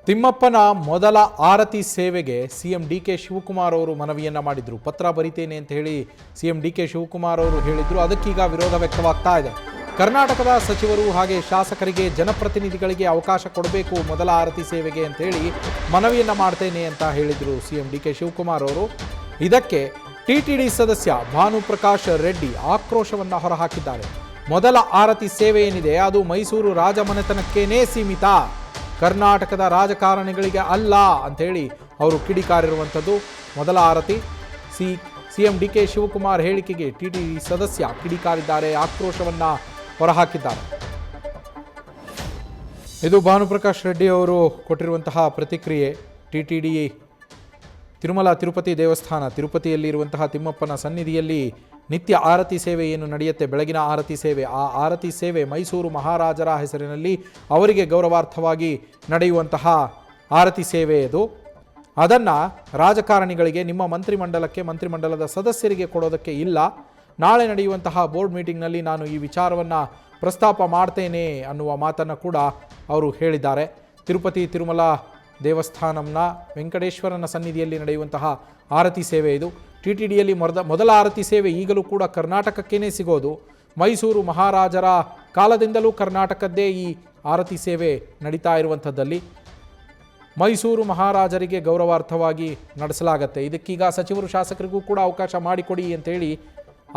ತಿಮ್ಮಪ್ಪನ ಮೊದಲ ಆರತಿ ಸೇವೆಗೆ CM DK Shivakumar ಅವರು ಮನವಿಯನ್ನ ಮಾಡಿದ್ರು. ಪತ್ರ ಬರಿತೇನೆ ಅಂತ ಹೇಳಿ ಸಿಎಂ ಡಿಕೆ ಶಿವಕುಮಾರ್ ಅವರು ಹೇಳಿದ್ರು. ಅದಕ್ಕೀಗ ವಿರೋಧ ವ್ಯಕ್ತವಾಗ್ತಾ ಇದೆ. ಕರ್ನಾಟಕದ ಸಚಿವರು ಹಾಗೆ ಶಾಸಕರಿಗೆ ಜನಪ್ರತಿನಿಧಿಗಳಿಗೆ ಅವಕಾಶ ಕೊಡಬೇಕು ಮೊದಲ ಆರತಿ ಸೇವೆಗೆ ಅಂತ ಹೇಳಿ ಮನವಿಯನ್ನ ಮಾಡ್ತೇನೆ ಅಂತ ಹೇಳಿದ್ರು ಸಿಎಂ ಡಿಕೆ ಶಿವಕುಮಾರ್ ಅವರು. ಇದಕ್ಕೆ ಟಿಟಿಡಿ ಸದಸ್ಯ ಭಾನುಪ್ರಕಾಶ್ ರೆಡ್ಡಿ ಆಕ್ರೋಶವನ್ನ ಹೊರಹಾಕಿದ್ದಾರೆ. ಮೊದಲ ಆರತಿ ಸೇವೆ ಏನಿದೆ ಅದು ಮೈಸೂರು ರಾಜಮನೆತನಕ್ಕೇನೇ ಸೀಮಿತ, ಕರ್ನಾಟಕದ ರಾಜಕಾರಣಿಗಳಿಗೆ ಅಲ್ಲ ಅಂಥೇಳಿ ಅವರು ಕಿಡಿಕಾರಿರುವಂಥದ್ದು. ಮೊದಲ ಆರತಿ ಸಿಎಂ ಡಿಕೆ ಶಿವಕುಮಾರ್ ಹೇಳಿಕೆಗೆ ಟಿಟಿಡಿ ಸದಸ್ಯ ಕಿಡಿಕಾರಿದ್ದಾರೆ, ಆಕ್ರೋಶವನ್ನು ಹೊರಹಾಕಿದ್ದಾರೆ. ಇದು ಭಾನುಪ್ರಕಾಶ್ ರೆಡ್ಡಿ ಅವರು ಕೊಟ್ಟಿರುವಂತಹ ಪ್ರತಿಕ್ರಿಯೆ. ಟಿಟಿಡಿ ತಿರುಮಲ ತಿರುಪತಿ ದೇವಸ್ಥಾನ ತಿರುಪತಿಯಲ್ಲಿರುವಂತಹ ತಿಮ್ಮಪ್ಪನ ಸನ್ನಿಧಿಯಲ್ಲಿ ನಿತ್ಯ ಆರತಿ ಸೇವೆ ಏನು ನಡೆಯುತ್ತೆ, ಬೆಳಗಿನ ಆರತಿ ಸೇವೆ, ಆ ಆರತಿ ಸೇವೆ ಮೈಸೂರು ಮಹಾರಾಜರ ಹೆಸರಿನಲ್ಲಿ ಅವರಿಗೆ ಗೌರವಾರ್ಥವಾಗಿ ನಡೆಯುವಂತಹ ಆರತಿ ಸೇವೆ ಇದು. ಅದನ್ನು ರಾಜಕಾರಣಿಗಳಿಗೆ, ನಿಮ್ಮ ಮಂತ್ರಿಮಂಡಲಕ್ಕೆ, ಮಂತ್ರಿಮಂಡಲದ ಸದಸ್ಯರಿಗೆ ಕೊಡೋದಕ್ಕೆ ಇಲ್ಲ. ನಾಳೆ ನಡೆಯುವಂತಹ ಬೋರ್ಡ್ ಮೀಟಿಂಗ್ನಲ್ಲಿ ನಾನು ಈ ವಿಚಾರವನ್ನು ಪ್ರಸ್ತಾಪ ಮಾಡ್ತೇನೆ ಅನ್ನುವ ಮಾತನ್ನು ಕೂಡ ಅವರು ಹೇಳಿದ್ದಾರೆ. ತಿರುಪತಿ ತಿರುಮಲ ದೇವಸ್ಥಾನಂನ ವೆಂಕಟೇಶ್ವರನ ಸನ್ನಿಧಿಯಲ್ಲಿ ನಡೆಯುವಂತಹ ಆರತಿ ಸೇವೆ ಇದು. ಟಿಟಿಡಿಯಲ್ಲಿ ಮೊದಲ ಆರತಿ ಸೇವೆ ಈಗಲೂ ಕೂಡ ಕರ್ನಾಟಕಕ್ಕೇ ಸಿಗೋದು. ಮೈಸೂರು ಮಹಾರಾಜರ ಕಾಲದಿಂದಲೂ ಕರ್ನಾಟಕದ್ದೇ ಈ ಆರತಿ ಸೇವೆ ನಡೀತಾ ಇರುವಂಥದ್ದಲ್ಲಿ ಮೈಸೂರು ಮಹಾರಾಜರಿಗೆ ಗೌರವಾರ್ಥವಾಗಿ ನಡೆಸಲಾಗತ್ತೆ. ಇದಕ್ಕೀಗ ಸಚಿವರು ಶಾಸಕರಿಗೂ ಕೂಡ ಅವಕಾಶ ಮಾಡಿಕೊಡಿ ಅಂತೇಳಿ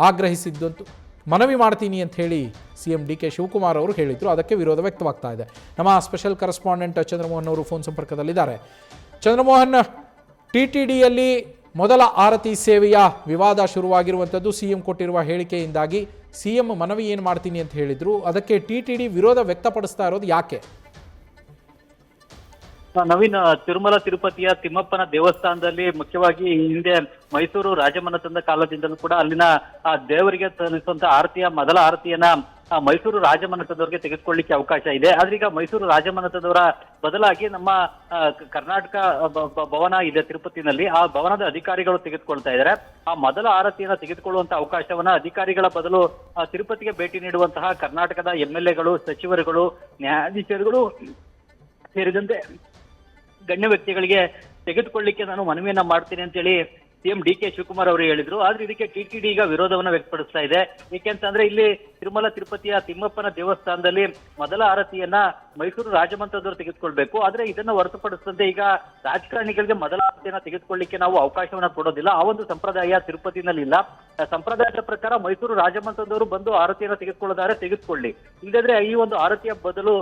ಆಗ್ರಹಿಸಿದ್ದಂತೂ ಮನವಿ ಮಾಡ್ತೀನಿ ಅಂತ ಹೇಳಿ ಸಿಎಂ ಡಿಕೆ ಶಿವಕುಮಾರ್ ಅವರು ಹೇಳಿದರು. ಅದಕ್ಕೆ ವಿರೋಧ ವ್ಯಕ್ತವಾಗ್ತಾ ಇದೆ. ನಮ್ಮ ಸ್ಪೆಷಲ್ ಕರೆಸ್ಪಾಂಡೆಂಟ್ ಚಂದ್ರಮೋಹನ್ ಅವರು ಫೋನ್ ಸಂಪರ್ಕದಲ್ಲಿದ್ದಾರೆ. ಚಂದ್ರಮೋಹನ್, ಟಿಟಿಡಿಯಲ್ಲಿ ಮೊದಲ ಆರತಿ ಸೇವೆಯ ವಿವಾದ ಶುರುವಾಗಿರುವಂಥದ್ದು ಸಿಎಂ ಕೊಟ್ಟಿರುವ ಹೇಳಿಕೆಯಿಂದಾಗಿ. ಸಿಎಂ ಮನವಿ ಏನು ಮಾಡ್ತೀನಿ ಅಂತ ಹೇಳಿದ್ರು, ಅದಕ್ಕೆ ಟಿಟಿಡಿ ವಿರೋಧ ವ್ಯಕ್ತಪಡಿಸ್ತಾ ಇರೋದು ಯಾಕೆ? ನವೀನ್, ತಿರುಮಲ ತಿರುಪತಿಯ ತಿಮ್ಮಪ್ಪನ ದೇವಸ್ಥಾನದಲ್ಲಿ ಮುಖ್ಯವಾಗಿ ಹಿಂದೆ ಮೈಸೂರು ರಾಜಮನೆತನದ ಕಾಲದಿಂದಲೂ ಕೂಡ ಅಲ್ಲಿನ ದೇವರಿಗೆ ಸಲ್ಲಿಸುವಂತ ಆರತಿಯ ಮೊದಲ ಆರತಿಯನ್ನ ಮೈಸೂರು ರಾಜಮನೆತನದವರಿಗೆ ತೆಗೆದುಕೊಳ್ಳಿಕ್ಕೆ ಅವಕಾಶ ಇದೆ. ಆದ್ರೆ ಈಗ ಮೈಸೂರು ರಾಜಮನೆತನದವರ ಬದಲಾಗಿ ನಮ್ಮ ಕರ್ನಾಟಕ ಭವನ ಇದೆ ತಿರುಪತಿನಲ್ಲಿ, ಆ ಭವನದ ಅಧಿಕಾರಿಗಳು ತೆಗೆದುಕೊಳ್ತಾ ಇದ್ದಾರೆ. ಆ ಮೊದಲ ಆರತಿಯನ್ನ ತೆಗೆದುಕೊಳ್ಳುವಂತ ಅವಕಾಶವನ್ನ ಅಧಿಕಾರಿಗಳ ಬದಲು ತಿರುಪತಿಗೆ ಭೇಟಿ ನೀಡುವಂತಹ ಕರ್ನಾಟಕದ MLAಗಳು, ಸಚಿವರುಗಳು, ನ್ಯಾಯಾಧೀಶರುಗಳು ಸೇರಿದಂತೆ ಗಣ್ಯ ವ್ಯಕ್ತಿಗಳಿಗೆ ತೆಗೆದುಕೊಳ್ಳಿಕ್ಕೆ ನಾನು ಮನವಿಯನ್ನ ಮಾಡ್ತೀನಿ ಅಂತೇಳಿ ಸಿಎಂ ಡಿಕೆ ಶಿವಕುಮಾರ್ ಅವರು ಹೇಳಿದ್ರು. ಆದ್ರೆ ಇದಕ್ಕೆ ಟಿಟಿಡಿ ಈಗ ವಿರೋಧವನ್ನ ವ್ಯಕ್ತಪಡಿಸ್ತಾ ಇದೆ. ಏಕೆಂತಂದ್ರೆ ಇಲ್ಲಿ ತಿರುಮಲ ತಿರುಪತಿಯ ತಿಮ್ಮಪ್ಪನ ದೇವಸ್ಥಾನದಲ್ಲಿ ಮೊದಲ ಆರತಿಯನ್ನ ಮೈಸೂರು ರಾಜಮನೆತನದವರು ತೆಗೆದುಕೊಳ್ಬೇಕು. ಆದ್ರೆ ಇದನ್ನ ಹೊರತುಪಡಿಸಿದಂತೆ ಈಗ ರಾಜಕಾರಣಿಗಳಿಗೆ ಮೊದಲ ಆರತಿಯನ್ನ ತೆಗೆದುಕೊಳ್ಳಿಕ್ಕೆ ನಾವು ಅವಕಾಶವನ್ನ ಕೊಡೋದಿಲ್ಲ. ಆ ಒಂದು ಸಂಪ್ರದಾಯ ತಿರುಪತಿನಲ್ಲಿ ಇಲ್ಲ. ಸಂಪ್ರದಾಯದ ಪ್ರಕಾರ ಮೈಸೂರು ರಾಜಮನೆತನದವರು ಬಂದು ಆರತಿಯನ್ನ ತೆಗೆದುಕೊಳ್ಳೋದಾದ್ರೆ ತೆಗೆದುಕೊಳ್ಳಿ, ಇಲ್ಲದ್ರೆ ಈ ಒಂದು ಆರತಿಯ ಬದಲು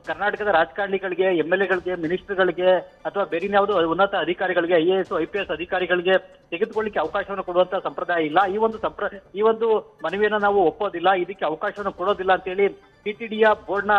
ಕರ್ನಾಟಕದ ರಾಜಕಾರಣಿಗಳಿಗೆ, MLAಗಳಿಗೆ, ಮಿನಿಸ್ಟರ್ಗಳಿಗೆ ಅಥವಾ ಬೇರೆ ಯಾವುದೋ ಉನ್ನತ ಅಧಿಕಾರಿಗಳಿಗೆ, IAS, IPS ಅಧಿಕಾರಿಗಳಿಗೆ ತೆಗೆದುಕೊಳ್ಳಿಕ್ಕೆ ಅವಕಾಶವನ್ನು ಕೊಡುವಂತ ಸಂಪ್ರದಾಯ ಇಲ್ಲ. ಈ ಒಂದು ಮನವಿಯನ್ನ ನಾವು ಒಪ್ಪೋದಿಲ್ಲ, ಇದಕ್ಕೆ ಅವಕಾಶವನ್ನು ಕೊಡೋದಿಲ್ಲ ಅಂತ ಹೇಳಿ ಟಿಟಿಡಿಯ ಬೋರ್ಡ್ನ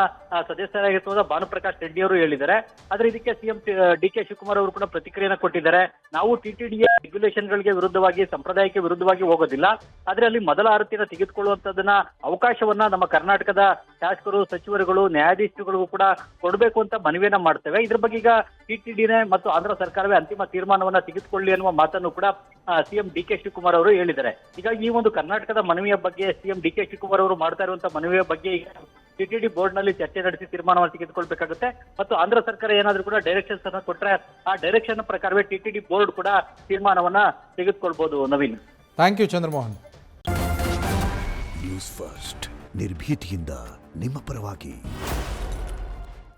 ಸದಸ್ಯರಾಗಿರುವ ಭಾನುಪ್ರಕಾಶ್ ರೆಡ್ಡಿ ಅವರು ಹೇಳಿದ್ದಾರೆ. ಆದ್ರೆ ಇದಕ್ಕೆ ಸಿಎಂ ಡಿಕೆ ಶಿವಕುಮಾರ್ ಅವರು ಕೂಡ ಪ್ರತಿಕ್ರಿಯೆಯನ್ನು ಕೊಟ್ಟಿದ್ದಾರೆ. ನಾವು ಟಿಟಿಡಿಯ ರೆಗ್ಯುಲೇಷನ್ಗಳಿಗೆ ವಿರುದ್ಧವಾಗಿ, ಸಂಪ್ರದಾಯಕ್ಕೆ ವಿರುದ್ಧವಾಗಿ ಹೋಗೋದಿಲ್ಲ. ಆದ್ರೆ ಅಲ್ಲಿ ಮೊದಲ ಆರತಿಯನ್ನು ತೆಗೆದುಕೊಳ್ಳುವಂತದನ್ನ ಅವಕಾಶವನ್ನ ನಮ್ಮ ಕರ್ನಾಟಕದ ಶಾಸಕರು, ಸಚಿವರುಗಳು, ನ್ಯಾಯಾಧೀಶರುಗಳಿಗೂ ಕೂಡ ಕೊಡಬೇಕು ಅಂತ ಮನವಿಯನ್ನ ಮಾಡ್ತೇವೆ. ಇದ್ರ ಬಗ್ಗೆ ಈಗ ಟಿಟಿಡಿನೇ ಮತ್ತು ಆಂಧ್ರ ಸರ್ಕಾರವೇ ಅಂತಿಮ ತೀರ್ಮಾನವನ್ನ ತೆಗೆದುಕೊಳ್ಳಿ ಅನ್ನುವ ಮಾತನ್ನು ಕೂಡ ಸಿಎಂ ಡಿಕೆ ಶಿವಕುಮಾರ್ ಅವರು ಹೇಳಿದ್ದಾರೆ. ಹೀಗಾಗಿ ಈ ಒಂದು ಕರ್ನಾಟಕದ ಮನವಿಯ ಬಗ್ಗೆ ಸಿಎಂ ಡಿಕೆ ಶಿವಕುಮಾರ್ ಅವರು ಮಾಡ್ತಾ ಇರುವಂತಹ ಮನವಿಯ ಬಗ್ಗೆ ಈಗ ಟಿಟಿಡಿ ಬೋರ್ಡ್ ನಲ್ಲಿ ಚರ್ಚೆ ನಡೆಸಿ ತೀರ್ಮಾನವನ್ನು ತೆಗೆದುಕೊಳ್ಬೇಕಾಗುತ್ತೆ. ಮತ್ತು ಆಂಧ್ರ ಸರ್ಕಾರ ಏನಾದ್ರೂ ಕೂಡ ಡೈರೆಕ್ಷನ್ಸ್ ಅನ್ನ ಕೊಟ್ರೆ ಆ ಡೈರೆಕ್ಷನ್ ಪ್ರಕಾರವೇ ಟಿಟಿಡಿ ಬೋರ್ಡ್ ಕೂಡ ತೀರ್ಮಾನವನ್ನ ತೆಗೆದುಕೊಳ್ಬಹುದು. Naveen, thank you Chandramohan. News First, ನಿರ್ಭೀತಿಯಿಂದ ನಿಮ್ಮ ಪರವಾಗಿ.